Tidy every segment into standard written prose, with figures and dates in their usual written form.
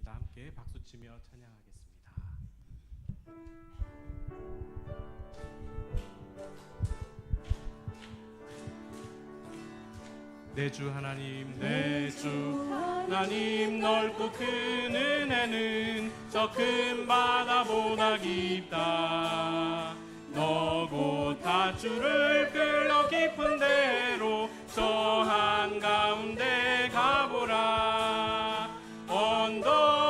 다 함께 박수치며 찬양하겠습니다. 내 주 하나님, 내 주 하나님, 넓고 큰 은혜는 저 큰 바다보다 깊다. 너고 닷줄을 끌어 깊은 데로 저 한가운데 가보라. 언덕을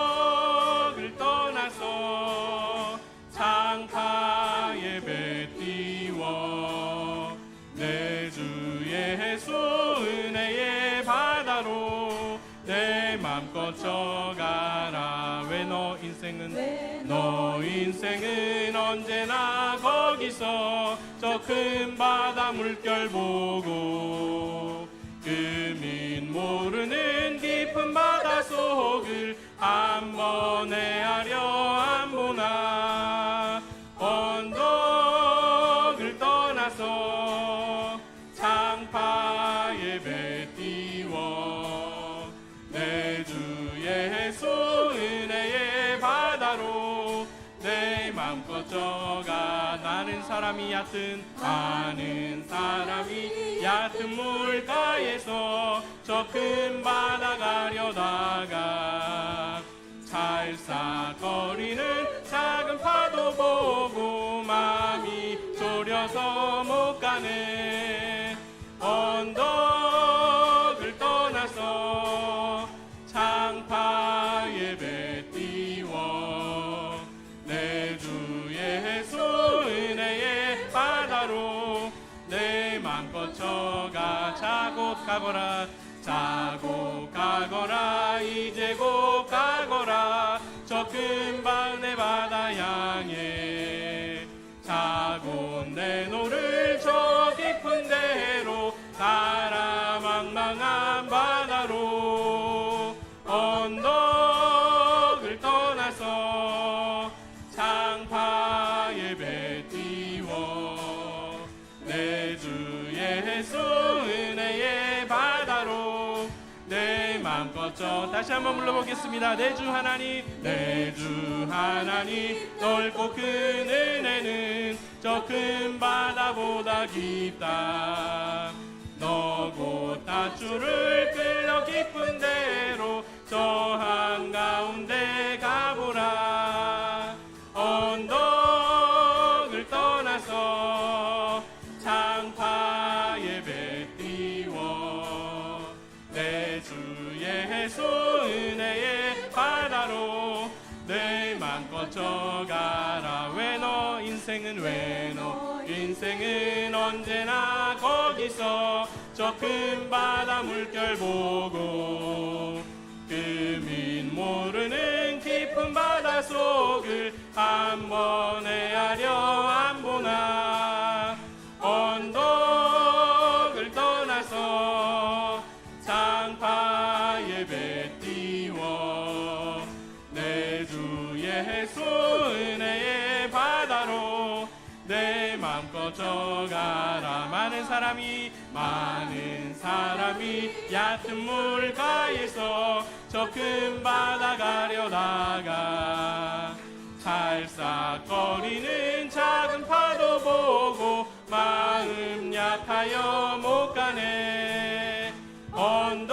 떠나서 창파의 배 띄워 내 주의 해수 은혜의 바다로 내 맘껏 져가라. 왜 너 인생은 언제나 거기서 저 큰 바다 물결 보고 금인 모르는 깊은 바다 속을 한 번 헤아려 안 보나. 언덕을 떠나서 창파의 배 띄워 내 주의 해수 은혜의 바다로 내 맘껏 져가. 나는 사람이 얕은 물가에서 저 큰 바다 가려다가 찰싹거리는 작은 파도 보고 마음이 졸여서 못 가네. 언덕을 떠나서 창파의 배 띄워 내 주의 해수 은혜의 바다로 내 맘껏 져가. 자고 가거라 이제 곧 가거라 저 큰 바다의 바다 향해. 자고 내노를 저 깊은 데로 가라. 망망한 바다로 언덕을 떠나서 창파의 배 띄워 내 주의 해수 은혜의 바다로 내 맘껏 져. 다시 한번 불러보겠습니다. 내 주 하나님, 내 주 하나님, 넓고 큰 은혜는 저 큰 바다보다 깊다. 너고 닷줄을 끌어 깊은 데로 저 한가운데 가보라. 언덕을 떠나서 창파의 배 띄워 내 주의 해수 은혜의 바다로 내 맘껏 져가라. 왜 너 인생은 언제나 거기서 저 큰 바다 물결 보고 금인 모르는 깊은 바다 속을 한 번 헤아려 안 보나. 언덕을 떠나서 창파의 배 띄워 내 주의 해수 은혜의 바다로 내 맘껏 져가라. 많은 사람이 얕은 물가에서 저 큰 바다 가려다가 찰싹거리는 작은 파도 보고 마음 약하여 못 가네. 언덕을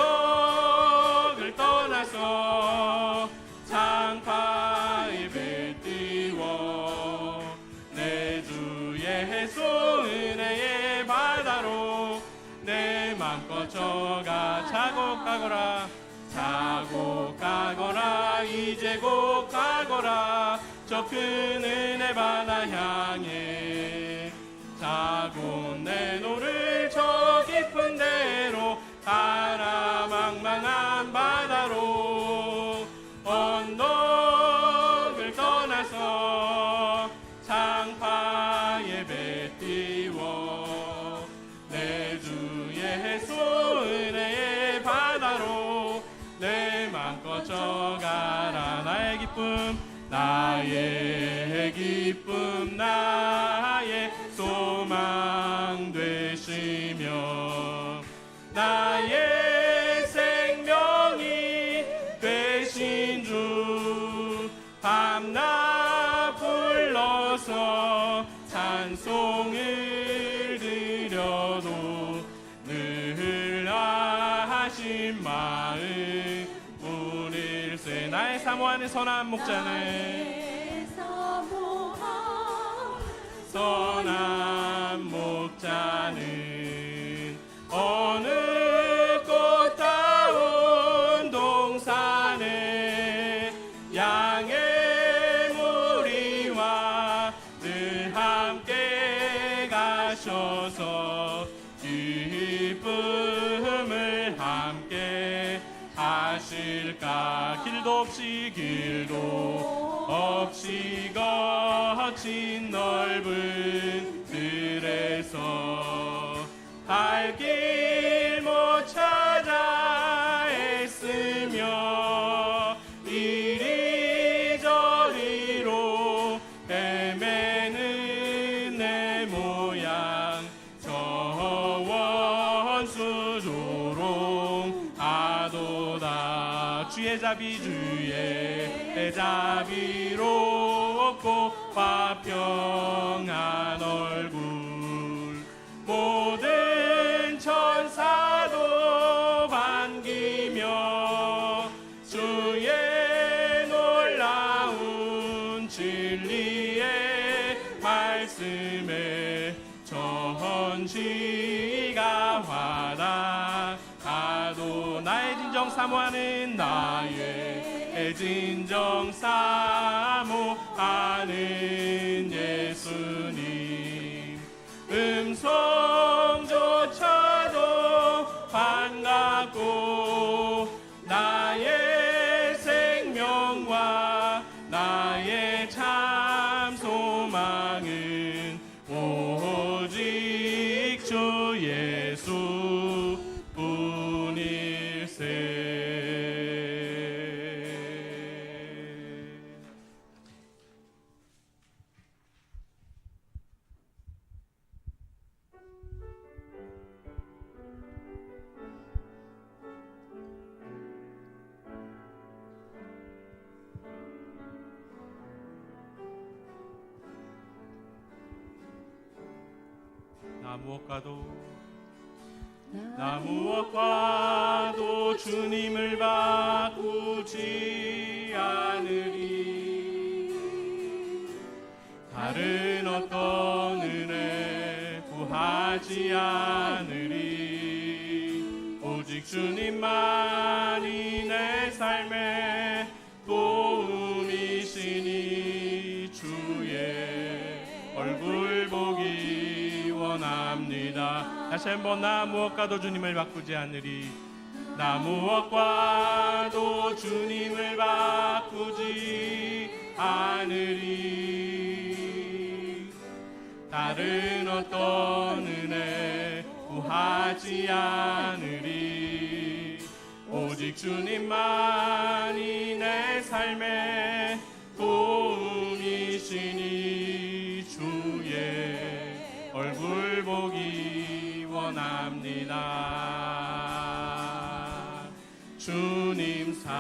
떠나서 창파의 배 띄워 내 주의 해수 은혜의 바다로 내 맘껏 져가. 자고 가거라 이제 곧 가거라 저 큰 은혜 바다 향해. 자고 내노를 저 깊은 데로 가라. 망망한 바다로 언덕을 떠나서 창파의 배 띄워 내 주의 해수 은혜의 바다로 내 맘껏 져가라. 나의 기쁨 나의 소망 되시며 나의 생명이 되신 주 찬송을 드려도 늘 아신 마음 우릴세. 나의 사모하는 선한 목자는 선한 목자는 어느 꽃다운 동산에 양의 무리와 늘 함께 가셔서 기쁨을 함께 하실까. 길도 없이 거친 넓은 들에서 갈 길 못 찾아 애쓰며 이리저리로 헤매는 내 모양 저 원수 조롱하도다. 주의 자비롭고 화평한 얼굴 모든 천사도 반기며 주의 놀라운 진리의 말씀에 전지가 화답하도. 나의 진정 사모하는 예수님 음성조차도 반갑고 나의 생명과 나의 참 소망은 오직 주 예수뿐일세. 나 무엇과도 주님을 바꾸지 않으리. 다른 어떤 은혜 구하지 않으리. 오직 주님만이 내 삶의 도움이시니 주의 얼굴 보기 원합니다. 다시 한번 나 무엇과도 주님을 바꾸지 않으리. 나 무엇과도 주님을 바꾸지 않으리. 다른 어떤 은혜 구하지 않으리. 오직 주님만이 내 삶의 도움이시니 주의 얼굴 보기 원합니다. 주님 사랑해요.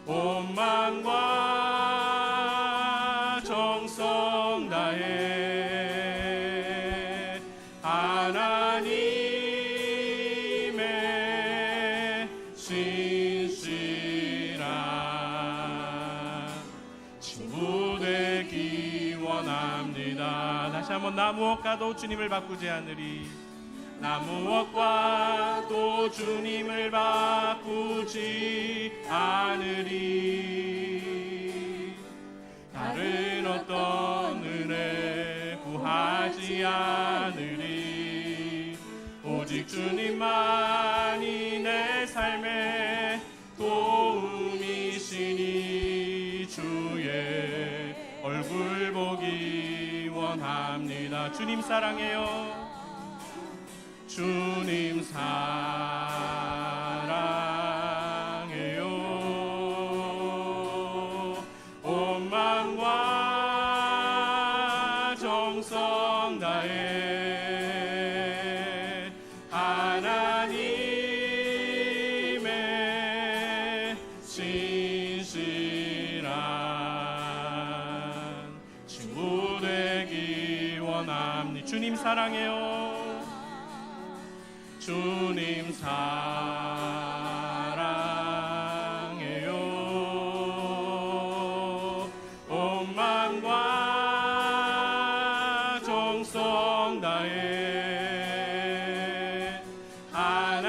온 마음과 정성 다해 하나님의 신실한 친구 되기 원합니다. 다시 한번 나 무엇과도 주님을 바꾸지 않으리. 나 무엇과도 주님을 바꾸지 않으리. 다른 어떤 은혜 구하지 않으리. 오직 주님만이 내 삶의 도움이시니 주의 얼굴 보기 원합니다. 주님 사랑해요. 주님 사랑해요. 온 마음과 정성 다해 하나님의 신실 주님 사랑해요. 주님 사랑해요. 온 마음과 정성 다해 하나님의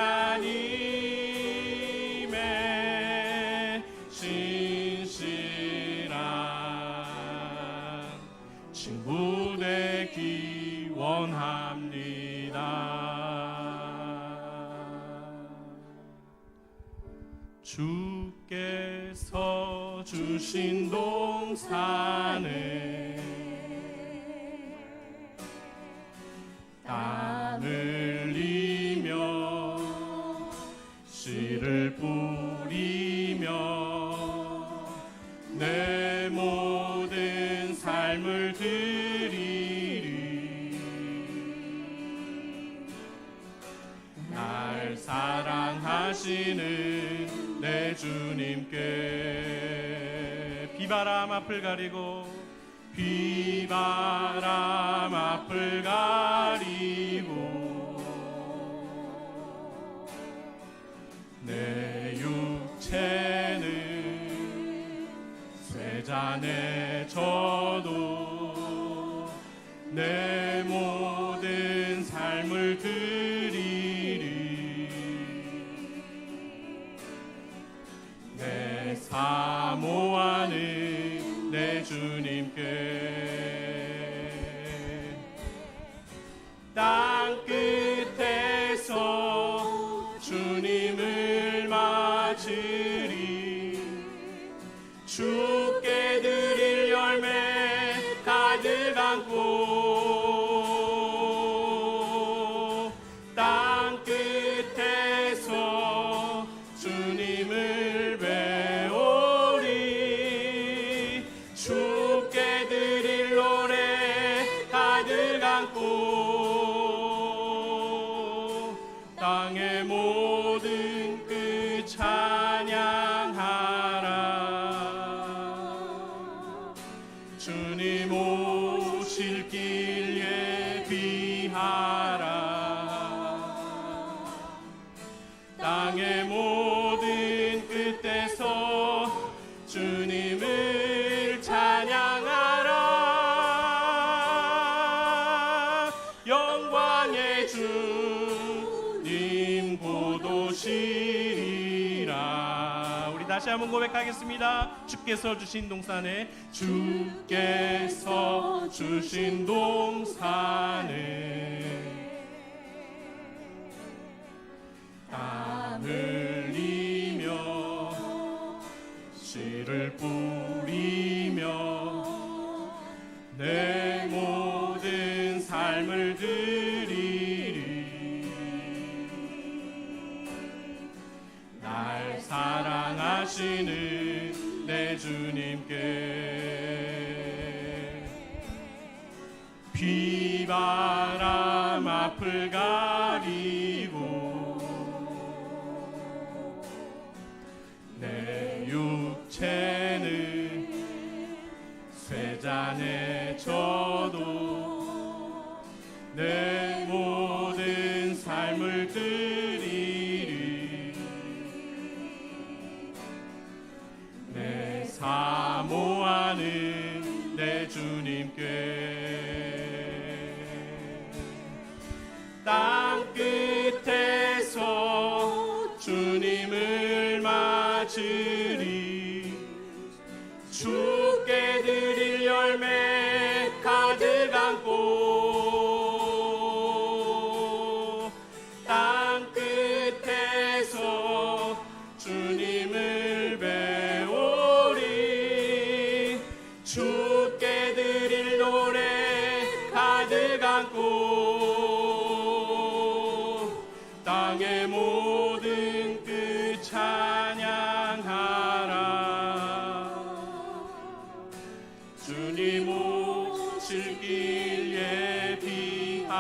신실한 친구 되기 원합니다. 주께서 주신 동산에 땀 흘리며 씨를 뿌리며 내 모든 삶을 드리리. 날 사랑하시는 내 주님께 비바람 앞을 가리고 비바람 앞을 가리고 내 육체는 쇠잔에 져도 내 모든 삶을 드리리. 내 사모하는 내 주님께 땅 끝에서 주님을 맞으리. 주께 드릴 열매 가득 안고 땅 끝에서 주님을 배우리. 주께 드릴 노래 가득 안고 땅의 모든 끝 찬양하라. 주님 오실 길 예비하라. 땅의 모든 끝에서 주님을 찬양하라. 영광의 주님 곧 오시리라. 우리 다시 한번 고백하겠습니다. 주께서 주신 동산에 주께서 주신 동산에 땀 흘리며 씨를 뿌리며 내 모든 삶을 드리리. 날 사랑하시는 내 주님께 비바람 앞을 가리고 내 육체는 쇠잔에 져도 내 모든 삶을 드리리. 내 사모하는 내 주님께 땅 끝에서 주님을 맞으리. 주께 드릴 열매 가득 안고 땅 끝에서 주님을 배우리. 주께 드릴 노래 가득 안고 땅의 모든 끝 찬양하라. 주님 오실 길 예비하라.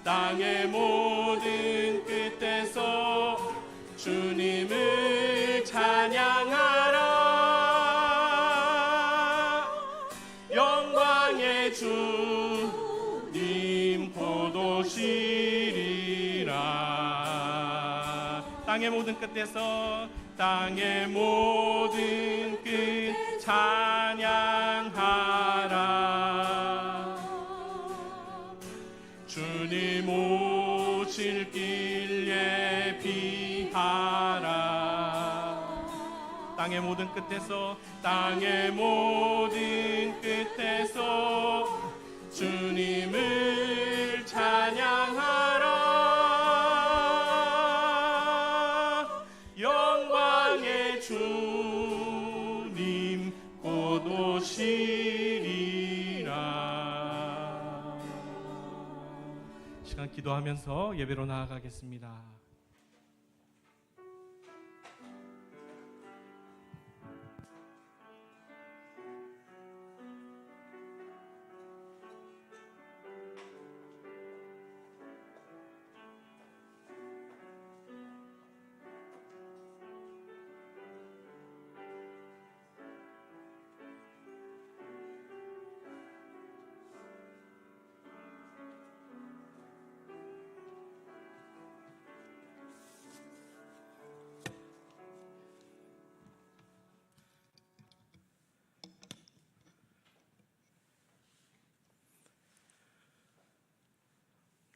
땅의 모든 끝에서 주님을 찬양하라. 영광 오시리라. 땅의 모든 끝에서 땅의 모든 끝 찬양하라. 주님 오실 길 예비하라. 땅의 모든 끝에서 땅의 모든 끝에서 주님을 찬양하라. 영광의 주님 곧 오시리라. 시간 기도하면서 예배로 나아가겠습니다.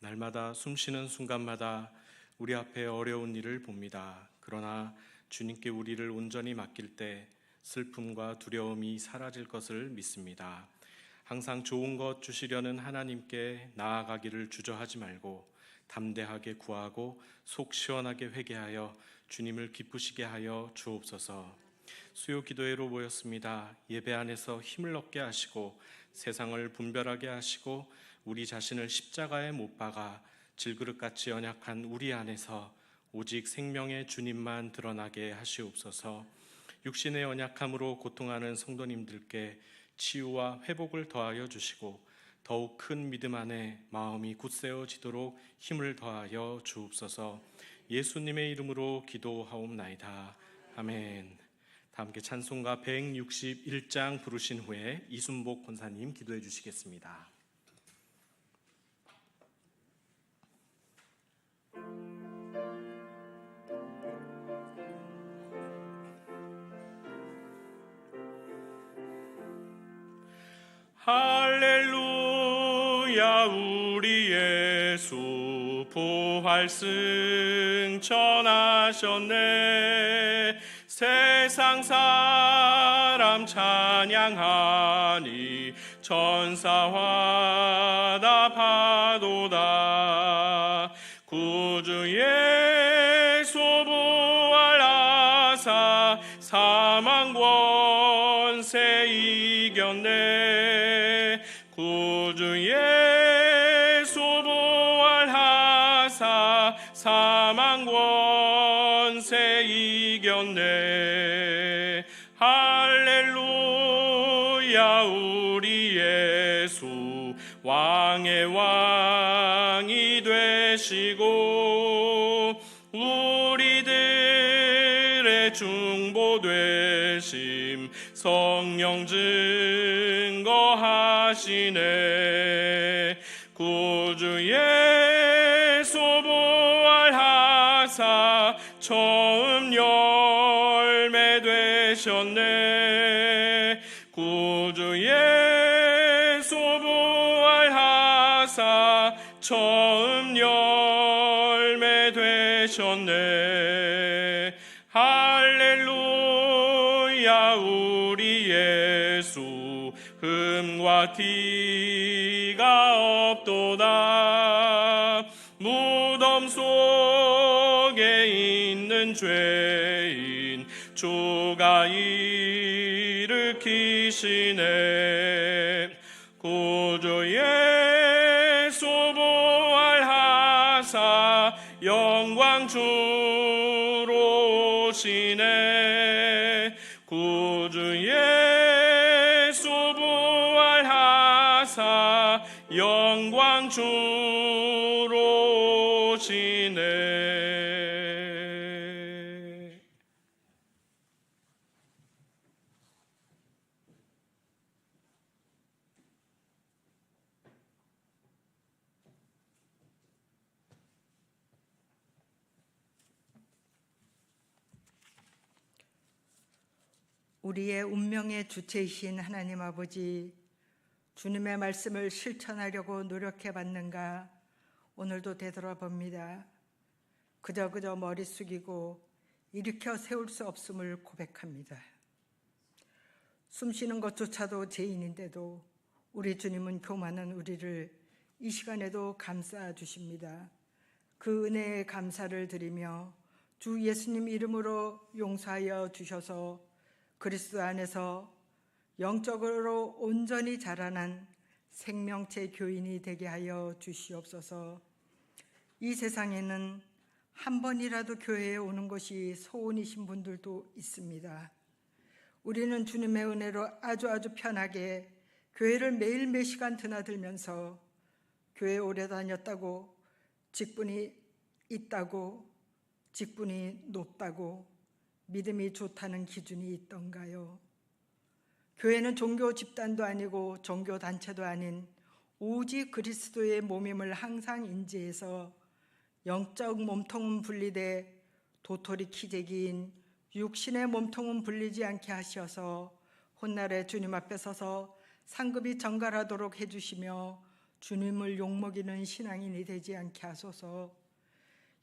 날마다 숨쉬는 순간마다 우리 앞에 어려운 일을 봅니다. 그러나 주님께 우리를 온전히 맡길 때 슬픔과 두려움이 사라질 것을 믿습니다. 항상 좋은 것 주시려는 하나님께 나아가기를 주저하지 말고 담대하게 구하고 속 시원하게 회개하여 주님을 기쁘시게 하여 주옵소서. 수요 기도회로 모였습니다. 예배 안에서 힘을 얻게 하시고 세상을 분별하게 하시고 우리 자신을 십자가에 못 박아 질그릇같이 연약한 우리 안에서 오직 생명의 주님만 드러나게 하시옵소서. 육신의 연약함으로 고통하는 성도님들께 치유와 회복을 더하여 주시고 더욱 큰 믿음 안에 마음이 굳세어지도록 힘을 더하여 주옵소서. 예수님의 이름으로 기도하옵나이다. 아멘. 다 함께 찬송가 161장 부르신 후에 이순복 권사님 기도해 주시겠습니다. 할렐루야. 우리 예수 부활 승천하셨네. 세상 사람 찬양하니 천사와 답하도다. 구주 예수 부활하사 사망 권세 이겼네. 구주 예수 부활하사 사망 권세 이겼네. 할렐루야. 우리 예수 왕의 왕이 되시고 우리들의 중보 되심 성령 증거하시네. 구주 예수 부활하사 처음 열매 되셨네. 구주 예수 부활하사 처음 열매 되셨네. 할렐루야. 우리 예수 흠과 티가 없도다. 무덤 속에 있는 죄인 주가 일으키시네. 구주 예수 부활하사 영광 주로 오시네. 구주 예수 부활하사 영광 주로 오시네. 우리의 운명의 주체이신 하나님 아버지, 주님의 말씀을 실천하려고 노력해 봤는가 오늘도 되돌아봅니다. 그저 머리 숙이고 일으켜 세울 수 없음을 고백합니다. 숨쉬는 것조차도 죄인인데도 우리 주님은 교만한 우리를 이 시간에도 감싸 주십니다. 그 은혜에 감사를 드리며 주 예수님 이름으로 용서하여 주셔서 그리스도 안에서 영적으로 온전히 자라난 생명체 교인이 되게 하여 주시옵소서. 이 세상에는 한 번이라도 교회에 오는 것이 소원이신 분들도 있습니다. 우리는 주님의 은혜로 아주 편하게 교회를 매일 몇 시간 드나들면서 교회 오래 다녔다고, 직분이 있다고, 직분이 높다고, 믿음이 좋다는 기준이 있던가요? 교회는 종교 집단도 아니고 종교 단체도 아닌 오직 그리스도의 몸임을 항상 인지해서 영적 몸통은 분리돼 도토리 키재기인 육신의 몸통은 분리지 않게 하셔서 훗날에 주님 앞에 서서 상급이 정갈하도록 해주시며 주님을 욕먹이는 신앙인이 되지 않게 하소서.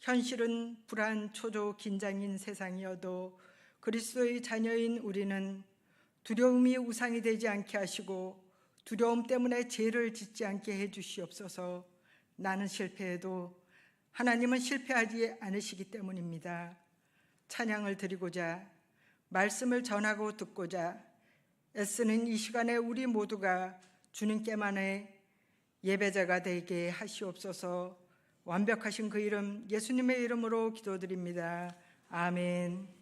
현실은 불안, 초조, 긴장인 세상이어도 그리스도의 자녀인 우리는 두려움이 우상이 되지 않게 하시고 두려움 때문에 죄를 짓지 않게 해주시옵소서. 나는 실패해도 하나님은 실패하지 않으시기 때문입니다. 찬양을 드리고자, 말씀을 전하고 듣고자 애쓰는 이 시간에 우리 모두가 주님께만의 예배자가 되게 하시옵소서. 완벽하신 그 이름 예수님의 이름으로 기도드립니다. 아멘.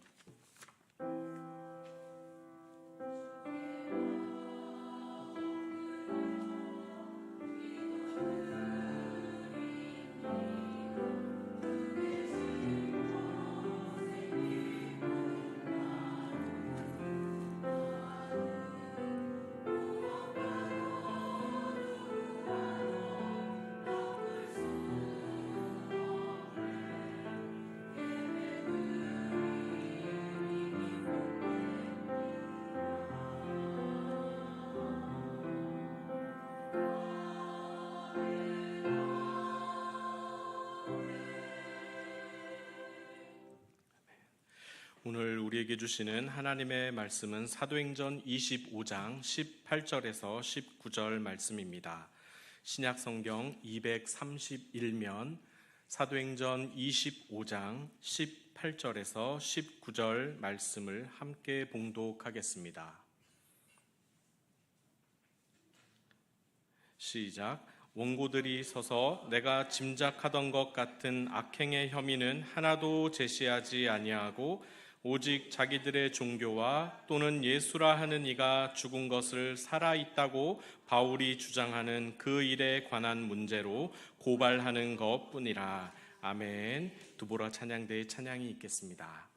오늘 우리에게 주시는 하나님의 말씀은 사도행전 25장 18절에서 19절 말씀입니다. 신약성경 231면 사도행전 25장 18절에서 19절 말씀을 함께 봉독하겠습니다. 시작. 원고들이 서서 내가 짐작하던 것 같은 악행의 혐의는 하나도 제시하지 아니하고 오직 자기들의 종교와 또는 예수라 하는 이가 죽은 것을 살아있다고 바울이 주장하는 그 일에 관한 문제로 고발하는 것뿐이라. 아멘. 두보라 찬양대의 찬양이 있겠습니다.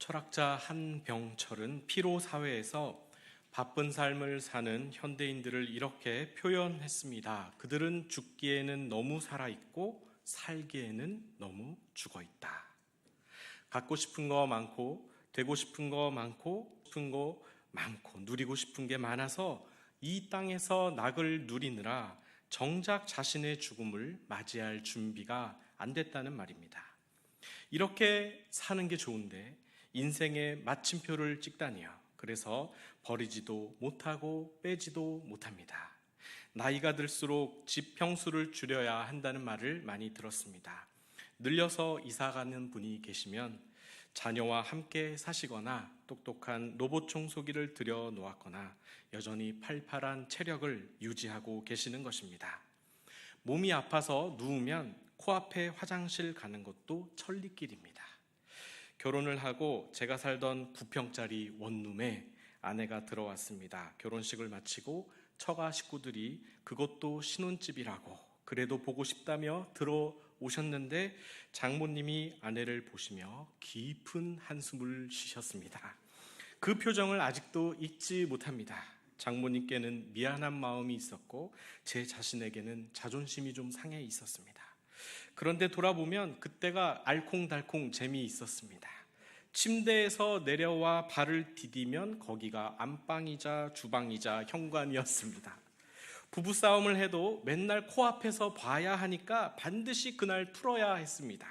철학자 한병철은 피로 사회에서 바쁜 삶을 사는 현대인들을 이렇게 표현했습니다. 그들은 죽기에는 너무 살아있고 살기에는 너무 죽어있다. 갖고 싶은 거 많고 되고 싶은 거 많고 싶은 거 많고 누리고 싶은 게 많아서 이 땅에서 낙을 누리느라 정작 자신의 죽음을 맞이할 준비가 안 됐다는 말입니다. 이렇게 사는 게 좋은데 인생의 마침표를 찍다니요. 그래서 버리지도 못하고 빼지도 못합니다. 나이가 들수록 집 평수를 줄여야 한다는 말을 많이 들었습니다. 늘려서 이사가는 분이 계시면 자녀와 함께 사시거나 똑똑한 로봇 청소기를 들여 놓았거나 여전히 팔팔한 체력을 유지하고 계시는 것입니다. 몸이 아파서 누우면 코앞에 화장실 가는 것도 천리길입니다. 결혼을 하고 제가 살던 9평짜리 원룸에 아내가 들어왔습니다. 결혼식을 마치고 처가 식구들이 그것도 신혼집이라고 그래도 보고 싶다며 들어오셨는데 장모님이 아내를 보시며 깊은 한숨을 쉬셨습니다. 그 표정을 아직도 잊지 못합니다. 장모님께는 미안한 마음이 있었고 제 자신에게는 자존심이 좀 상해 있었습니다. 그런데 돌아보면 그때가 알콩달콩 재미있었습니다. 침대에서 내려와 발을 디디면 거기가 안방이자 주방이자 현관이었습니다. 부부싸움을 해도 맨날 코앞에서 봐야 하니까 반드시 그날 풀어야 했습니다.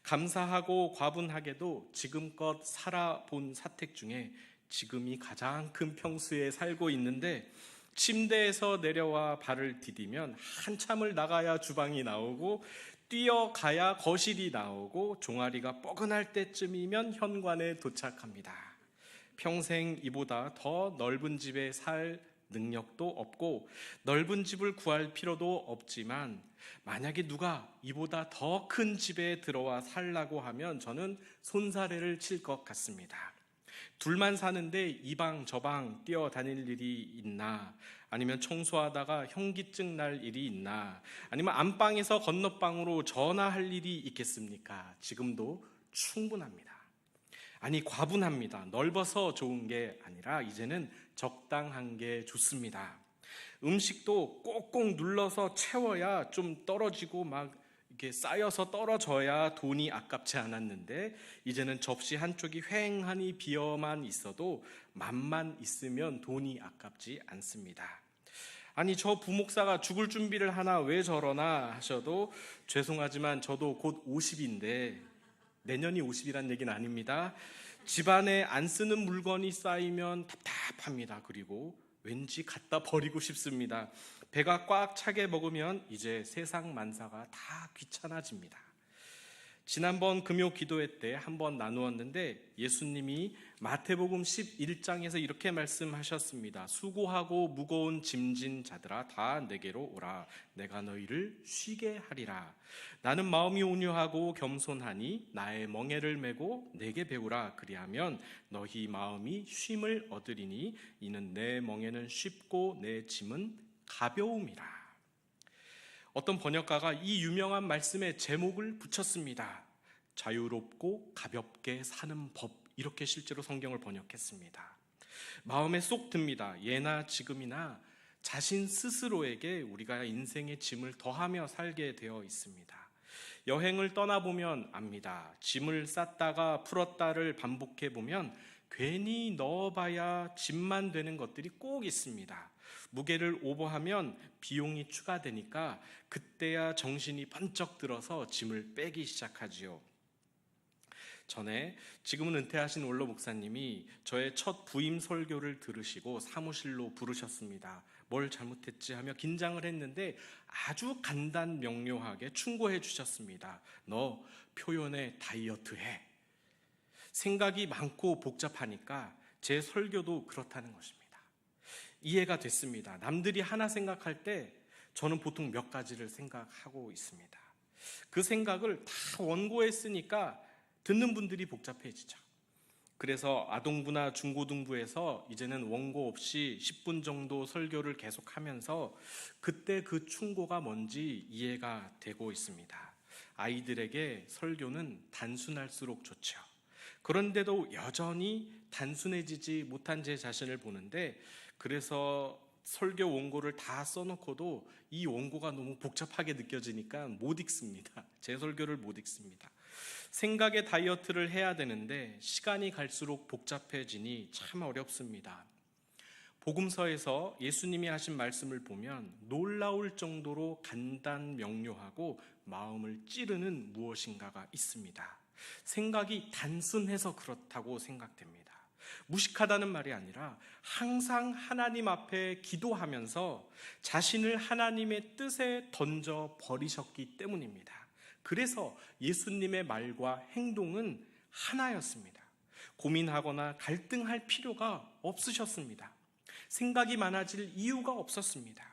감사하고 과분하게도 지금껏 살아본 사택 중에 지금이 가장 큰 평수에 살고 있는데 침대에서 내려와 발을 디디면 한참을 나가야 주방이 나오고 뛰어가야 거실이 나오고 종아리가 뻐근할 때쯤이면 현관에 도착합니다. 평생 이보다 더 넓은 집에 살 능력도 없고 넓은 집을 구할 필요도 없지만 만약에 누가 이보다 더 큰 집에 들어와 살라고 하면 저는 손사래를 칠 것 같습니다. 둘만 사는데 이 방 저 방 뛰어다닐 일이 있나? 아니면 청소하다가 현기증 날 일이 있나? 아니면 안방에서 건너방으로 전화할 일이 있겠습니까? 지금도 충분합니다. 아니 과분합니다. 넓어서 좋은 게 아니라 이제는 적당한 게 좋습니다. 음식도 꼭꼭 눌러서 채워야 좀 떨어지고 막 이렇게 쌓여서 떨어져야 돈이 아깝지 않았는데 이제는 접시 한쪽이 휑하니 비어만 있어도 맛만 있으면 돈이 아깝지 않습니다. 아니 저 부목사가 죽을 준비를 하나 왜 저러나 하셔도 죄송하지만 저도 곧 50인데 내년이 50이란 얘기는 아닙니다. 집안에 안 쓰는 물건이 쌓이면 답답합니다. 그리고 왠지 갖다 버리고 싶습니다. 배가 꽉 차게 먹으면 이제 세상 만사가 다 귀찮아집니다. 지난번 금요 기도회 때 한번 나누었는데 예수님이 마태복음 11장에서 이렇게 말씀하셨습니다. 수고하고 무거운 짐진 자들아 다 내게로 오라. 내가 너희를 쉬게 하리라. 나는 마음이 온유하고 겸손하니 나의 멍에를 메고 내게 배우라. 그리하면 너희 마음이 쉼을 얻으리니 이는 내 멍에는 쉽고 내 짐은 가벼움이라. 어떤 번역가가 이 유명한 말씀에 제목을 붙였습니다. 자유롭고 가볍게 사는 법, 이렇게 실제로 성경을 번역했습니다. 마음에 쏙 듭니다. 예나 지금이나 자신 스스로에게 우리가 인생의 짐을 더하며 살게 되어 있습니다. 여행을 떠나보면 압니다. 짐을 쌌다가 풀었다를 반복해보면 괜히 넣어봐야 짐만 되는 것들이 꼭 있습니다. 무게를 오버하면 비용이 추가되니까 그때야 정신이 번쩍 들어서 짐을 빼기 시작하지요. 전에 지금은 은퇴하신 원로 목사님이 저의 첫 부임 설교를 들으시고 사무실로 부르셨습니다. 뭘 잘못했지 하며 긴장을 했는데 아주 간단 명료하게 충고해 주셨습니다. 너 표현에 다이어트해. 생각이 많고 복잡하니까 제 설교도 그렇다는 것입니다. 이해가 됐습니다. 남들이 하나 생각할 때 저는 보통 몇 가지를 생각하고 있습니다. 그 생각을 다 원고에 쓰니까 듣는 분들이 복잡해지죠. 그래서 아동부나 중고등부에서 이제는 원고 없이 10분 정도 설교를 계속하면서 그때 그 충고가 뭔지 이해가 되고 있습니다. 아이들에게 설교는 단순할수록 좋죠. 그런데도 여전히 단순해지지 못한 제 자신을 보는데, 그래서 설교 원고를 다 써놓고도 이 원고가 너무 복잡하게 느껴지니까 못 읽습니다. 제 설교를 못 읽습니다. 생각의 다이어트를 해야 되는데 시간이 갈수록 복잡해지니 참 어렵습니다. 복음서에서 예수님이 하신 말씀을 보면 놀라울 정도로 간단 명료하고 마음을 찌르는 무엇인가가 있습니다. 생각이 단순해서 그렇다고 생각됩니다. 무식하다는 말이 아니라 항상 하나님 앞에 기도하면서 자신을 하나님의 뜻에 던져 버리셨기 때문입니다. 그래서 예수님의 말과 행동은 하나였습니다. 고민하거나 갈등할 필요가 없으셨습니다. 생각이 많아질 이유가 없었습니다.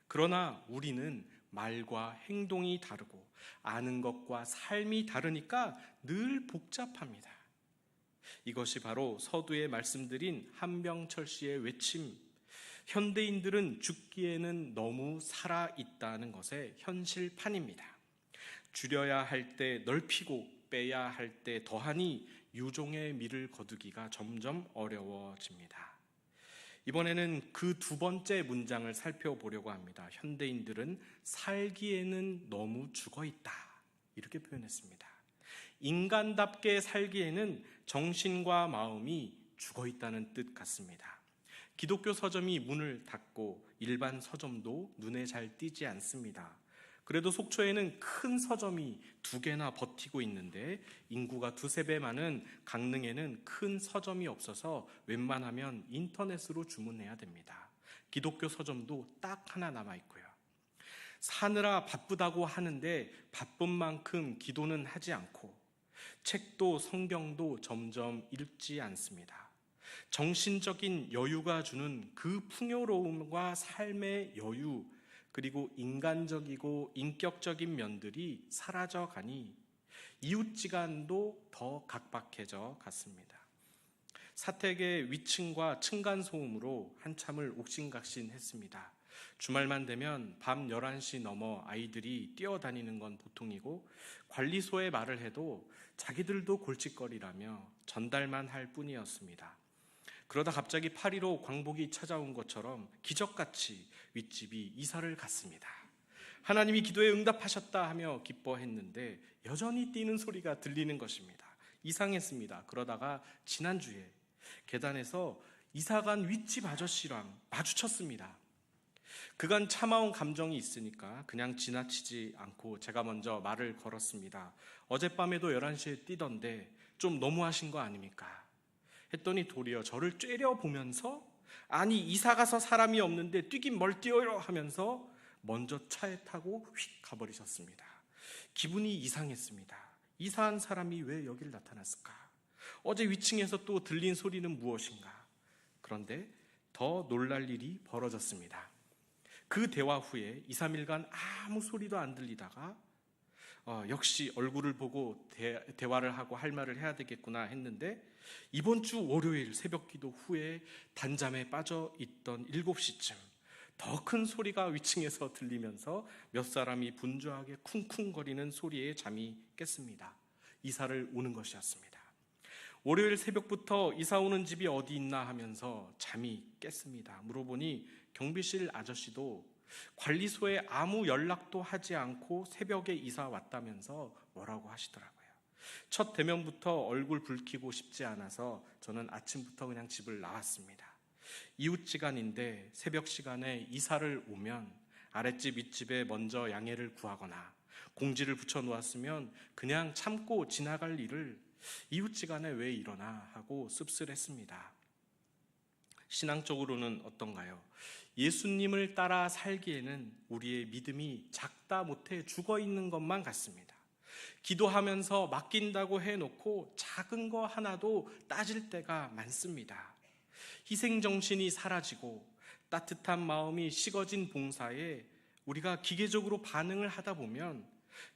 그러나 우리는 말과 행동이 다르고 아는 것과 삶이 다르니까 늘 복잡합니다. 이것이 바로 서두에 말씀드린 한병철 씨의 외침, 현대인들은 죽기에는 너무 살아있다는 것의 현실판입니다. 줄여야 할 때 넓히고 빼야 할 때 더하니 유종의 미를 거두기가 점점 어려워집니다. 이번에는 그 두 번째 문장을 살펴보려고 합니다. 현대인들은 살기에는 너무 죽어있다, 이렇게 표현했습니다. 인간답게 살기에는 정신과 마음이 죽어있다는 뜻 같습니다. 기독교 서점이 문을 닫고 일반 서점도 눈에 잘 띄지 않습니다. 그래도 속초에는 큰 서점이 2개나 버티고 있는데 인구가 2-3배 많은 강릉에는 큰 서점이 없어서 웬만하면 인터넷으로 주문해야 됩니다. 기독교 서점도 딱 하나 남아있고요. 사느라 바쁘다고 하는데 바쁜 만큼 기도는 하지 않고 책도 성경도 점점 읽지 않습니다. 정신적인 여유가 주는 그 풍요로움과 삶의 여유, 그리고 인간적이고 인격적인 면들이 사라져가니 이웃지간도 더 각박해져 갔습니다. 사택의 위층과 층간소음으로 한참을 옥신각신했습니다. 주말만 되면 밤 11시 넘어 아이들이 뛰어다니는 건 보통이고 관리소에 말을 해도 자기들도 골칫거리라며 전달만 할 뿐이었습니다. 그러다 갑자기 8.15 광복이 찾아온 것처럼 기적같이 윗집이 이사를 갔습니다. 하나님이 기도에 응답하셨다 하며 기뻐했는데 여전히 뛰는 소리가 들리는 것입니다. 이상했습니다. 그러다가 지난주에 계단에서 이사간 윗집 아저씨랑 마주쳤습니다. 그간 참아온 감정이 있으니까 그냥 지나치지 않고 제가 먼저 말을 걸었습니다. 어젯밤에도 11시에 뛰던데 좀 너무하신 거 아닙니까? 했더니 도리어 저를 째려보면서 아니 이사가서 사람이 없는데 뛰긴 뭘 뛰어요 하면서 먼저 차에 타고 휙 가버리셨습니다. 기분이 이상했습니다. 이사한 사람이 왜 여길 나타났을까? 어제 위층에서 또 들린 소리는 무엇인가? 그런데 더 놀랄 일이 벌어졌습니다. 그 대화 후에 2-3일간 아무 소리도 안 들리다가 역시 얼굴을 보고 대화를 하고 할 말을 해야 되겠구나 했는데 이번 주 월요일 새벽기도 후에 단잠에 빠져 있던 7시쯤 더 큰 소리가 위층에서 들리면서 몇 사람이 분주하게 쿵쿵거리는 소리에 잠이 깼습니다. 이사를 오는 것이었습니다. 월요일 새벽부터 이사 오는 집이 어디 있나 하면서 잠이 깼습니다. 물어보니 경비실 아저씨도 관리소에 아무 연락도 하지 않고 새벽에 이사 왔다면서 뭐라고 하시더라고요. 첫 대면부터 얼굴 붉히고 싶지 않아서 저는 아침부터 그냥 집을 나왔습니다. 이웃지간인데 새벽 시간에 이사를 오면 아랫집 윗집에 먼저 양해를 구하거나 공지를 붙여 놓았으면 그냥 참고 지나갈 일을 이웃지간에 왜 이러나 하고 씁쓸했습니다. 신앙적으로는 어떤가요? 예수님을 따라 살기에는 우리의 믿음이 작다 못해 죽어있는 것만 같습니다. 기도하면서 맡긴다고 해놓고 작은 거 하나도 따질 때가 많습니다. 희생정신이 사라지고 따뜻한 마음이 식어진 봉사에 우리가 기계적으로 반응을 하다 보면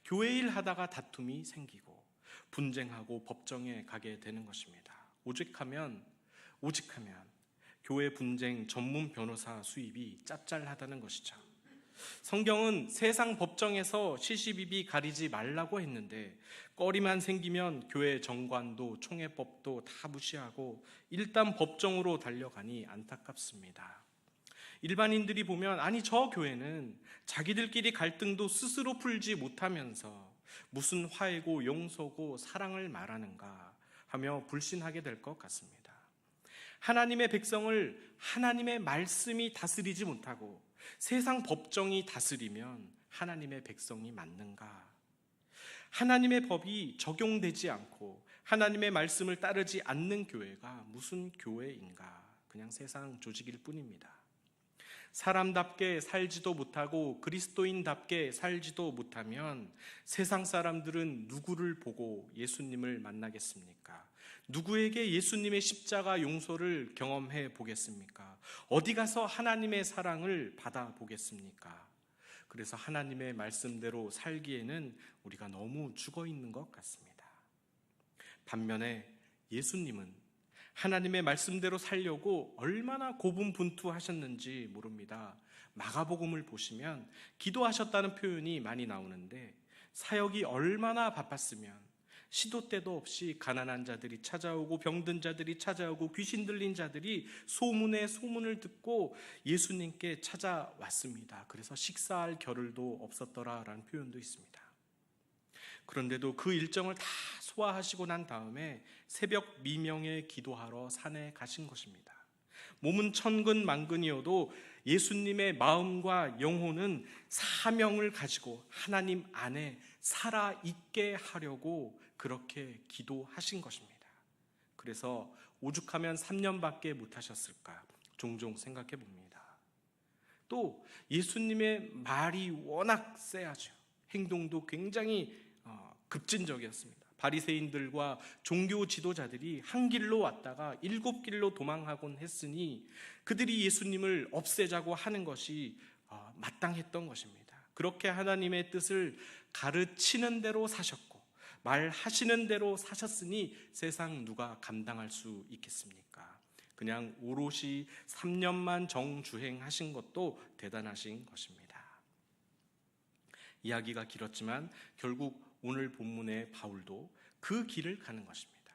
교회 일 하다가 다툼이 생기고 분쟁하고 법정에 가게 되는 것입니다. 오직하면 교회 분쟁 전문 변호사 수입이 짭짤하다는 것이죠. 성경은 세상 법정에서 시시비비 가리지 말라고 했는데 꺼리만 생기면 교회 정관도 총회법도 다 무시하고 일단 법정으로 달려가니 안타깝습니다. 일반인들이 보면 아니 저 교회는 자기들끼리 갈등도 스스로 풀지 못하면서 무슨 화해고 용서고 사랑을 말하는가 하며 불신하게 될 것 같습니다. 하나님의 백성을 하나님의 말씀이 다스리지 못하고 세상 법정이 다스리면 하나님의 백성이 맞는가? 하나님의 법이 적용되지 않고 하나님의 말씀을 따르지 않는 교회가 무슨 교회인가? 그냥 세상 조직일 뿐입니다. 사람답게 살지도 못하고 그리스도인답게 살지도 못하면 세상 사람들은 누구를 보고 예수님을 만나겠습니까? 누구에게 예수님의 십자가 용서를 경험해 보겠습니까? 어디 가서 하나님의 사랑을 받아 보겠습니까? 그래서 하나님의 말씀대로 살기에는 우리가 너무 죽어 있는 것 같습니다. 반면에 예수님은 하나님의 말씀대로 살려고 얼마나 고분분투하셨는지 모릅니다. 마가복음을 보시면 기도하셨다는 표현이 많이 나오는데 사역이 얼마나 바빴으면 시도 때도 없이 가난한 자들이 찾아오고 병든 자들이 찾아오고 귀신 들린 자들이 소문에 소문을 듣고 예수님께 찾아왔습니다. 그래서 식사할 겨를도 없었더라라는 표현도 있습니다. 그런데도 그 일정을 다 소화하시고 난 다음에 새벽 미명에 기도하러 산에 가신 것입니다. 몸은 천근만근이어도 예수님의 마음과 영혼은 사명을 가지고 하나님 안에 살아있게 하려고 그렇게 기도하신 것입니다. 그래서 오죽하면 3년밖에 못하셨을까 종종 생각해 봅니다. 또 예수님의 말이 워낙 세하죠. 행동도 굉장히 급진적이었습니다. 바리새인들과 종교 지도자들이 한 길로 왔다가 7길로 도망하곤 했으니 그들이 예수님을 없애자고 하는 것이 마땅했던 것입니다. 그렇게 하나님의 뜻을 가르치는 대로 사셨고 말하시는 대로 사셨으니 세상 누가 감당할 수 있겠습니까? 그냥 오롯이 3년만 정주행하신 것도 대단하신 것입니다. 이야기가 길었지만 결국 오늘 본문의 바울도 그 길을 가는 것입니다.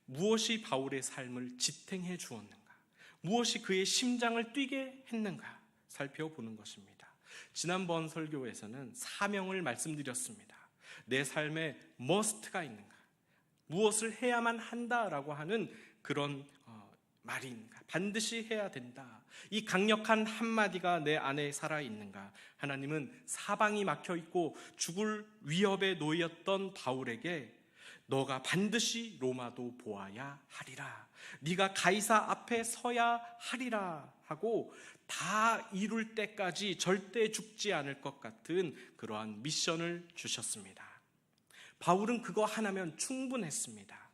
무엇이 바울의 삶을 지탱해 주었는가? 무엇이 그의 심장을 뛰게 했는가? 살펴보는 것입니다. 지난번 설교에서는 사명을 말씀드렸습니다. 내 삶에 must가 있는가? 무엇을 해야만 한다라고 하는 그런 말인가? 반드시 해야 된다. 이 강력한 한마디가 내 안에 살아있는가? 하나님은 사방이 막혀있고 죽을 위협에 놓였던 바울에게 너가 반드시 로마도 보아야 하리라. 네가 가이사 앞에 서야 하리라 하고 다 이룰 때까지 절대 죽지 않을 것 같은 그러한 미션을 주셨습니다. 바울은 그거 하나면 충분했습니다.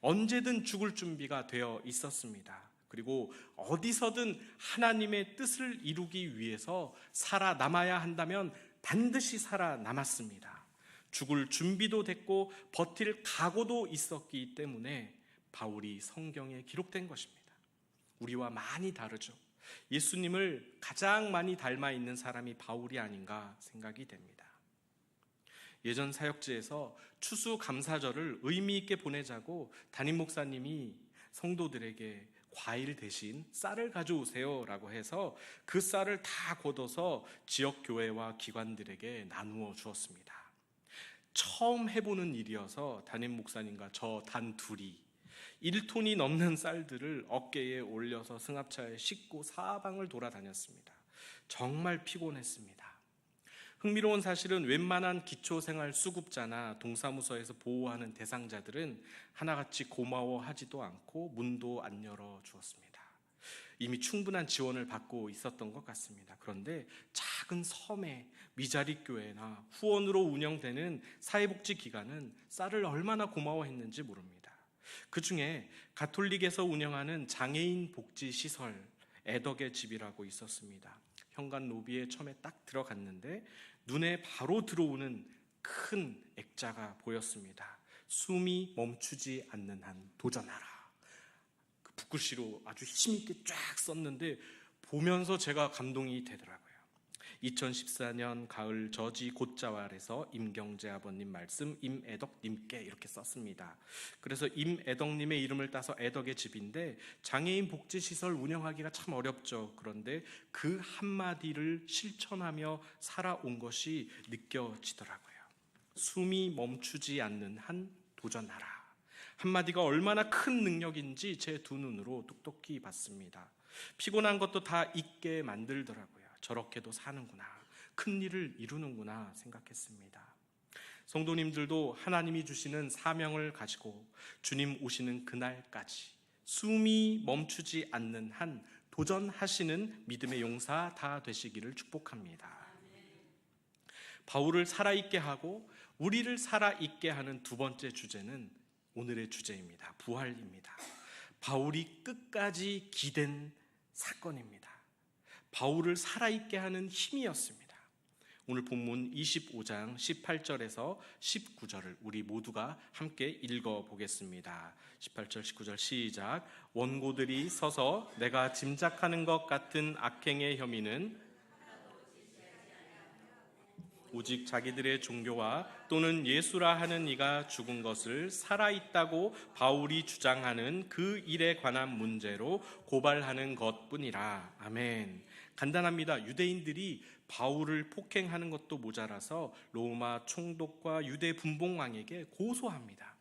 언제든 죽을 준비가 되어 있었습니다. 그리고 어디서든 하나님의 뜻을 이루기 위해서 살아남아야 한다면 반드시 살아남았습니다. 죽을 준비도 됐고 버틸 각오도 있었기 때문에 바울이 성경에 기록된 것입니다. 우리와 많이 다르죠. 예수님을 가장 많이 닮아 있는 사람이 바울이 아닌가 생각이 됩니다. 예전 사역지에서 추수감사절을 의미 있게 보내자고 담임 목사님이 성도들에게 과일 대신 쌀을 가져오세요 라고 해서 그 쌀을 다 걷어서 지역 교회와 기관들에게 나누어 주었습니다. 처음 해보는 일이어서 담임 목사님과 저 단 둘이 1톤이 넘는 쌀들을 어깨에 올려서 승합차에 싣고 사방을 돌아다녔습니다. 정말 피곤했습니다. 흥미로운 사실은 웬만한 기초생활 수급자나 동사무소에서 보호하는 대상자들은 하나같이 고마워하지도 않고 문도 안 열어주었습니다. 이미 충분한 지원을 받고 있었던 것 같습니다. 그런데 작은 섬의 미자립 교회나 후원으로 운영되는 사회복지기관은 쌀을 얼마나 고마워했는지 모릅니다. 그 중에 가톨릭에서 운영하는 장애인 복지시설 애덕의 집이라고 있었습니다. 현관 로비에 처음에 딱 들어갔는데 눈에 바로 들어오는 큰 액자가 보였습니다. 숨이 멈추지 않는 한 도전하라. 그 붓글씨로 아주 힘있게 쫙 썼는데 보면서 제가 감동이 되더라고요. 2014년 가을 저지 곧자왈에서 임경재 아버님 말씀 임애덕님께 이렇게 썼습니다. 그래서 임애덕님의 이름을 따서 애덕의 집인데 장애인 복지시설 운영하기가 참 어렵죠. 그런데 그 한마디를 실천하며 살아온 것이 느껴지더라고요. 숨이 멈추지 않는 한 도전하라. 한마디가 얼마나 큰 능력인지 제 두 눈으로 똑똑히 봤습니다. 피곤한 것도 다 잊게 만들더라고요. 저렇게도 사는구나, 큰 일을 이루는구나 생각했습니다. 성도님들도 하나님이 주시는 사명을 가지고 주님 오시는 그날까지 숨이 멈추지 않는 한 도전하시는 믿음의 용사 다 되시기를 축복합니다. 바울을 살아있게 하고 우리를 살아있게 하는 두 번째 주제는 오늘의 주제입니다. 부활입니다. 바울이 끝까지 기댄 사건입니다. 바울을 살아있게 하는 힘이었습니다. 오늘 본문 25장 18절에서 19절을 우리 모두가 함께 읽어보겠습니다. 18절 19절 시작. 원고들이 서서 내가 짐작하는 것 같은 악행의 혐의는 오직 자기들의 종교와 또는 예수라 하는 이가 죽은 것을 살아있다고 바울이 주장하는 그 일에 관한 문제로 고발하는 것뿐이라. 아멘. 간단합니다. 유대인들이 바울을 폭행하는 것도 모자라서 로마 총독과 유대 분봉왕에게 고소합니다.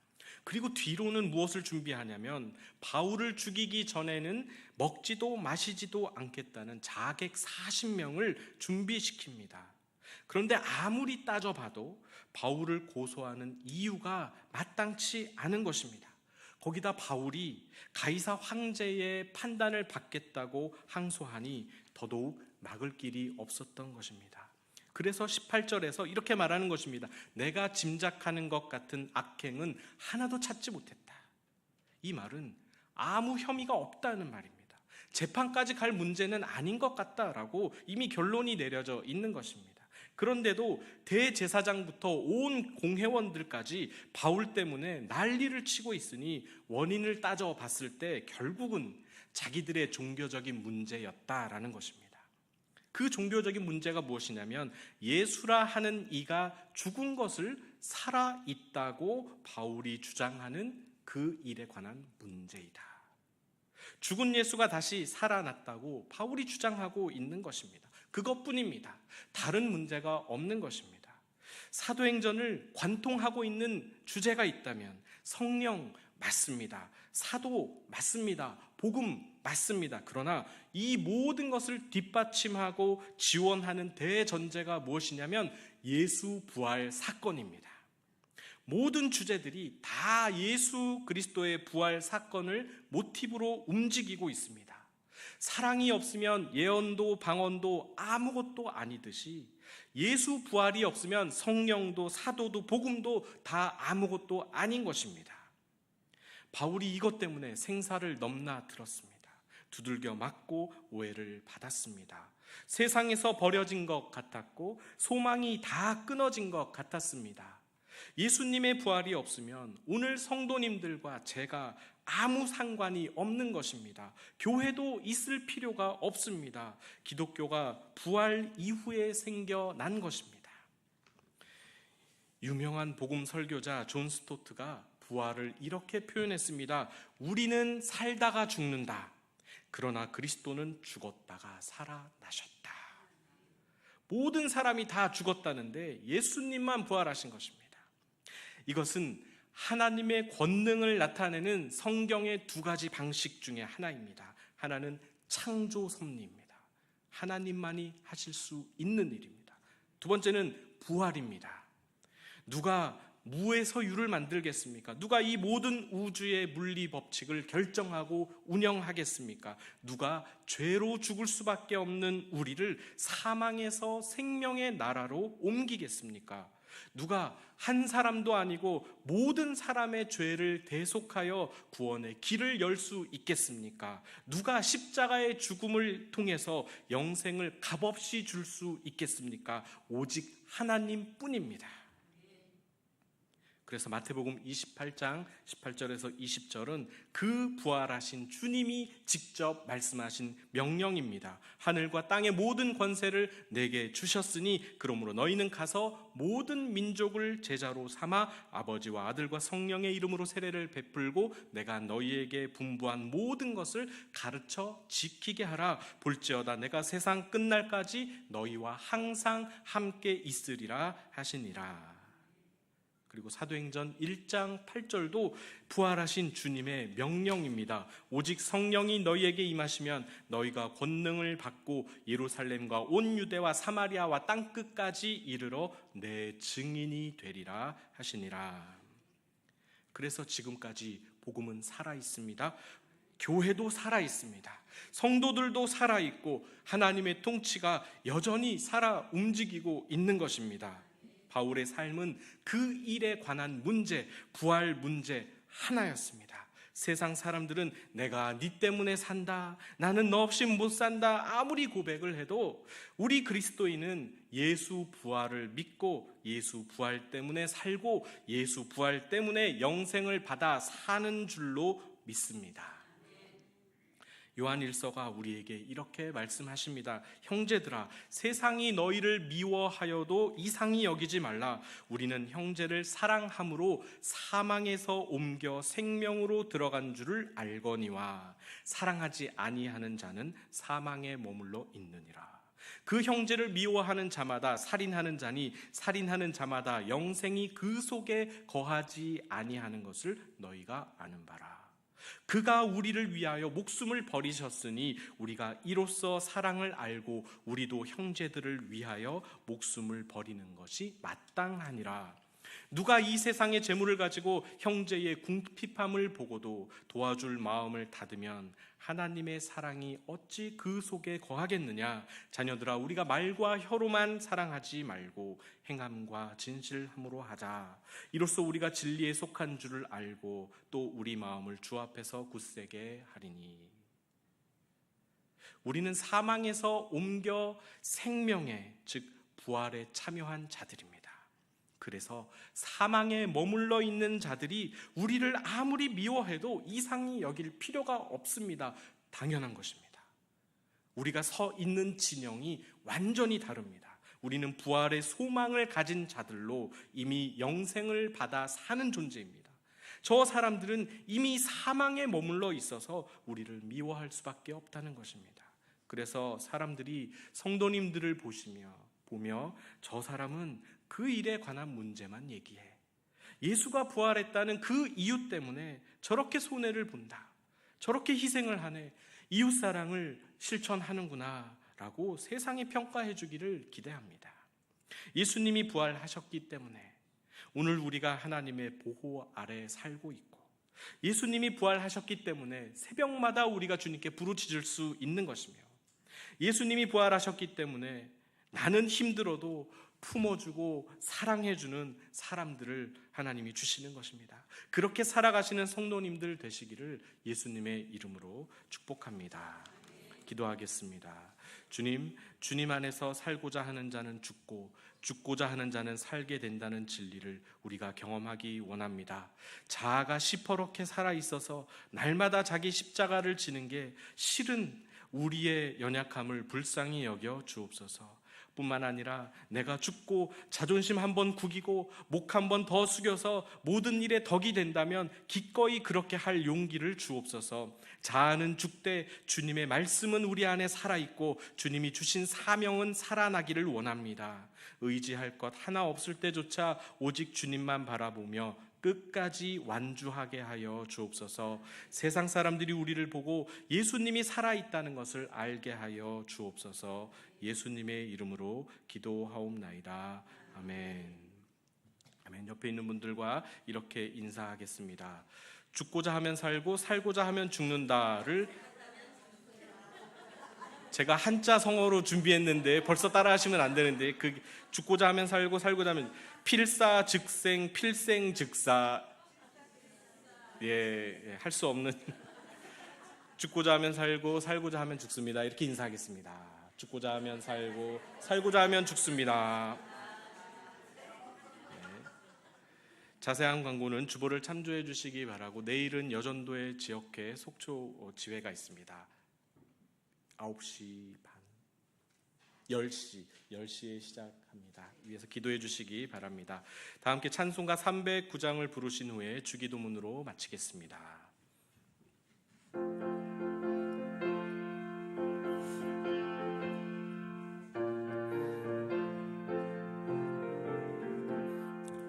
그리고 뒤로는 무엇을 준비하냐면 바울을 죽이기 전에는 먹지도 마시지도 않겠다는 자객 40명을 준비시킵니다. 그런데 아무리 따져봐도 바울을 고소하는 이유가 마땅치 않은 것입니다. 거기다 바울이 가이사 황제의 판단을 받겠다고 항소하니 더더욱 막을 길이 없었던 것입니다. 그래서 18절에서 이렇게 말하는 것입니다. 내가 짐작하는 것 같은 악행은 하나도 찾지 못했다. 이 말은 아무 혐의가 없다는 말입니다. 재판까지 갈 문제는 아닌 것 같다라고 이미 결론이 내려져 있는 것입니다. 그런데도 대제사장부터 온 공회원들까지 바울 때문에 난리를 치고 있으니 원인을 따져봤을 때 결국은 자기들의 종교적인 문제였다라는 것입니다. 그 종교적인 문제가 무엇이냐면 예수라 하는 이가 죽은 것을 살아있다고 바울이 주장하는 그 일에 관한 문제이다. 죽은 예수가 다시 살아났다고 바울이 주장하고 있는 것입니다. 그것뿐입니다. 다른 문제가 없는 것입니다. 사도행전을 관통하고 있는 주제가 있다면 성령 맞습니다. 사도 맞습니다. 복음 맞습니다. 그러나 이 모든 것을 뒷받침하고 지원하는 대전제가 무엇이냐면 예수 부활 사건입니다. 모든 주제들이 다 예수 그리스도의 부활 사건을 모티브로 움직이고 있습니다. 사랑이 없으면 예언도 방언도 아무것도 아니듯이 예수 부활이 없으면 성령도 사도도 복음도 다 아무것도 아닌 것입니다. 바울이 이것 때문에 생사를 넘나들었습니다. 두들겨 맞고 오해를 받았습니다. 세상에서 버려진 것 같았고 소망이 다 끊어진 것 같았습니다. 예수님의 부활이 없으면 오늘 성도님들과 제가 아무 상관이 없는 것입니다. 교회도 있을 필요가 없습니다. 기독교가 부활 이후에 생겨난 것입니다. 유명한 복음 설교자 존 스토트가 부활을 이렇게 표현했습니다. 우리는 살다가 죽는다. 그러나 그리스도는 죽었다가 살아나셨다. 모든 사람이 다 죽었다는데 예수님만 부활하신 것입니다. 이것은 하나님의 권능을 나타내는 성경의 두 가지 방식 중에 하나입니다. 하나는 창조 섭리입니다. 하나님만이 하실 수 있는 일입니다. 두 번째는 부활입니다. 누가 무에서 유를 만들겠습니까? 누가 이 모든 우주의 물리 법칙을 결정하고 운영하겠습니까? 누가 죄로 죽을 수밖에 없는 우리를 사망에서 생명의 나라로 옮기겠습니까? 누가 한 사람도 아니고 모든 사람의 죄를 대속하여 구원의 길을 열 수 있겠습니까? 누가 십자가의 죽음을 통해서 영생을 값없이 줄 수 있겠습니까? 오직 하나님뿐입니다. 그래서 마태복음 28장 18절에서 20절은 그 부활하신 주님이 직접 말씀하신 명령입니다. 하늘과 땅의 모든 권세를 내게 주셨으니 그러므로 너희는 가서 모든 민족을 제자로 삼아 아버지와 아들과 성령의 이름으로 세례를 베풀고 내가 너희에게 분부한 모든 것을 가르쳐 지키게 하라. 볼지어다 내가 세상 끝날까지 너희와 항상 함께 있으리라 하시니라. 그리고 사도행전 1장 8절도 부활하신 주님의 명령입니다. 오직 성령이 너희에게 임하시면 너희가 권능을 받고 예루살렘과 온 유대와 사마리아와 땅끝까지 이르러 내 증인이 되리라 하시니라. 그래서 지금까지 복음은 살아 있습니다. 교회도 살아 있습니다. 성도들도 살아 있고 하나님의 통치가 여전히 살아 움직이고 있는 것입니다. 바울의 삶은 그 일에 관한 문제, 부활 문제 하나였습니다. 세상 사람들은 내가 네 때문에 산다, 나는 너 없이 못 산다 아무리 고백을 해도 우리 그리스도인은 예수 부활을 믿고 예수 부활 때문에 살고 예수 부활 때문에 영생을 받아 사는 줄로 믿습니다. 요한일서가 우리에게 이렇게 말씀하십니다. 형제들아, 세상이 너희를 미워하여도 이상히 여기지 말라. 우리는 형제를 사랑함으로 사망에서 옮겨 생명으로 들어간 줄을 알거니와 사랑하지 아니하는 자는 사망에 머물러 있느니라. 그 형제를 미워하는 자마다 살인하는 자니 살인하는 자마다 영생이 그 속에 거하지 아니하는 것을 너희가 아는 바라. 그가 우리를 위하여 목숨을 버리셨으니 우리가 이로써 사랑을 알고 우리도 형제들을 위하여 목숨을 버리는 것이 마땅하니라. 누가 이 세상의 재물을 가지고 형제의 궁핍함을 보고도 도와줄 마음을 닫으면 하나님의 사랑이 어찌 그 속에 거하겠느냐. 자녀들아, 우리가 말과 혀로만 사랑하지 말고 행함과 진실함으로 하자. 이로써 우리가 진리에 속한 줄을 알고 또 우리 마음을 주 앞에서 굳세게 하리니. 우리는 사망에서 옮겨 생명에, 즉 부활에 참여한 자들입니다. 그래서 사망에 머물러 있는 자들이 우리를 아무리 미워해도 이상히 여길 필요가 없습니다. 당연한 것입니다. 우리가 서 있는 진영이 완전히 다릅니다. 우리는 부활의 소망을 가진 자들로 이미 영생을 받아 사는 존재입니다. 저 사람들은 이미 사망에 머물러 있어서 우리를 미워할 수밖에 없다는 것입니다. 그래서 사람들이 성도님들을 보며 저 사람은 그 일에 관한 문제만 얘기해. 예수가 부활했다는 그 이유 때문에 저렇게 손해를 본다. 저렇게 희생을 하네. 이웃사랑을 실천하는구나 라고 세상이 평가해 주기를 기대합니다. 예수님이 부활하셨기 때문에 오늘 우리가 하나님의 보호 아래 살고 있고 예수님이 부활하셨기 때문에 새벽마다 우리가 주님께 부르짖을 수 있는 것이며 예수님이 부활하셨기 때문에 나는 힘들어도 품어주고 사랑해주는 사람들을 하나님이 주시는 것입니다. 그렇게 살아가시는 성도님들 되시기를 예수님의 이름으로 축복합니다. 기도하겠습니다. 주님 안에서 살고자 하는 자는 죽고자 하는 자는 살게 된다는 진리를 우리가 경험하기 원합니다. 자아가 시퍼렇게 살아있어서 날마다 자기 십자가를 지는 게 실은 우리의 연약함을 불쌍히 여겨 주옵소서. 뿐만 아니라 내가 죽고 자존심 한번 구기고 목 한번 더 숙여서 모든 일에 덕이 된다면 기꺼이 그렇게 할 용기를 주옵소서. 자아는 죽되 주님의 말씀은 우리 안에 살아있고 주님이 주신 사명은 살아나기를 원합니다. 의지할 것 하나 없을 때조차 오직 주님만 바라보며 끝까지 완주하게 하여 주옵소서. 세상 사람들이 우리를 보고 예수님이 살아있다는 것을 알게 하여 주옵소서. 예수님의 이름으로 기도하옵나이다. 아멘. 아멘. 옆에 있는 분들과 이렇게 인사하겠습니다. 죽고자 하면 살고 살고자 하면 죽는다를 제가 한자 성어로 준비했는데 벌써 따라하시면 안 되는데 그 죽고자 하면 살고 살고자 하면 필사즉생 필생즉사 할 수 없는 죽고자 하면 살고 살고자 하면 죽습니다. 이렇게 인사하겠습니다. 죽고자 하면 살고 살고자 하면 죽습니다. 자세한 광고는 주보를 참조해 주시기 바라고, 내일은 여전도의 지역회 속초 지회가 있습니다. 9시 반, 10시에 시작합니다. 위에서 기도해 주시기 바랍니다. 다 함께 찬송가 309장을 부르신 후에 주기도문으로 마치겠습니다.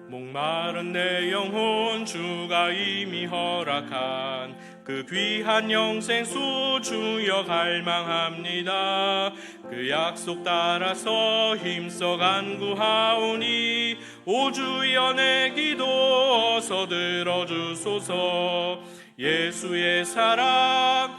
목마른 내 영혼 주가 이미 허락한 그 귀한 영생수 주여 갈망합니다. 그 약속 따라서 힘써 간구하오니 오 주여 내 기도 어서 들어주소서. 예수의 사랑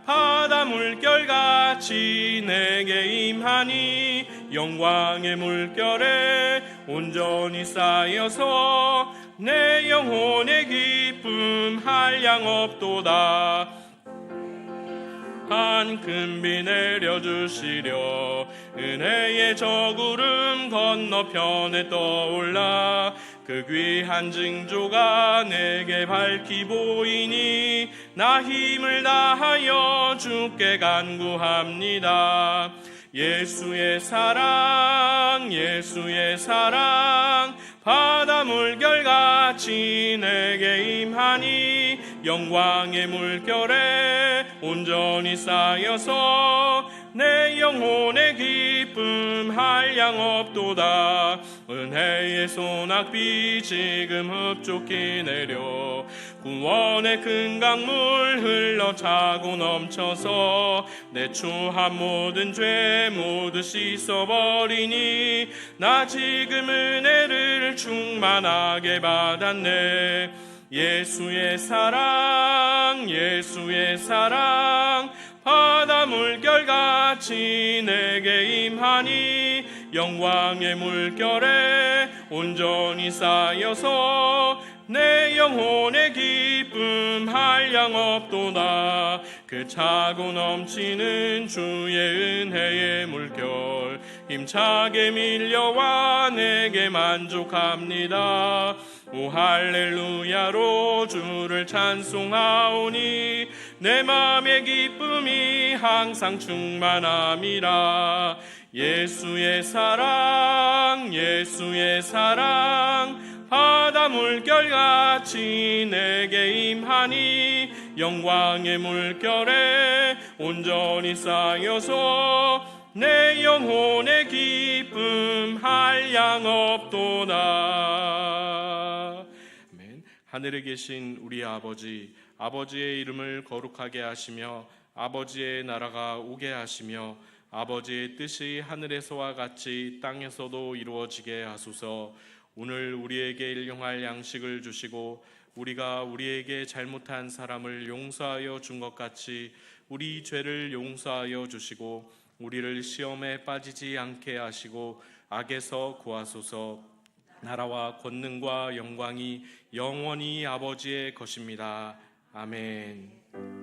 바다 물결같이 내게 임하니 영광의 물결에 온전히 쌓여서 내 영혼의 기쁨 한량 없도다. 한 큰 비 내려주시려 은혜의 저 구름 건너편에 떠올라 그 귀한 징조가 내게 밝히 보이니 나 힘을 다하여 주께 간구합니다. 예수의 사랑 바다 물결같이 내게 임하니 영광의 물결에 온전히 쌓여서 내 영혼의 기쁨 한량 없도다. 은혜의 소낙비 지금 흡족히 내려 구원의 큰 강물 흘러차고 넘쳐서 내 추한 모든 죄 모두 씻어버리니 나 지금 은혜를 충만하게 받았네. 예수의 사랑 바다 물결같이 내게 임하니 영광의 물결에 온전히 쌓여서 내 영혼의 기쁨 한량 없도다. 그 차고 넘치는 주의 은혜의 물결 힘차게 밀려와 내게 만족합니다. 오 할렐루야로 주를 찬송하오니 내 맘의 기쁨이 항상 충만함이라. 예수의 사랑 바다 물결같이 내게 임하니 영광의 물결에 온전히 쌓여서 내 영혼의 기쁨 한량 없도다. 아멘. 하늘에 계신 우리 아버지, 아버지의 이름을 거룩하게 하시며 아버지의 나라가 오게 하시며 아버지의 뜻이 하늘에서와 같이 땅에서도 이루어지게 하소서. 오늘 우리에게 일용할 양식을 주시고 우리가 우리에게 잘못한 사람을 용서하여 준 것 같이 우리 죄를 용서하여 주시고 우리를 시험에 빠지지 않게 하시고 악에서 구하소서. 나라와 권능과 영광이 영원히 아버지의 것입니다. 아멘.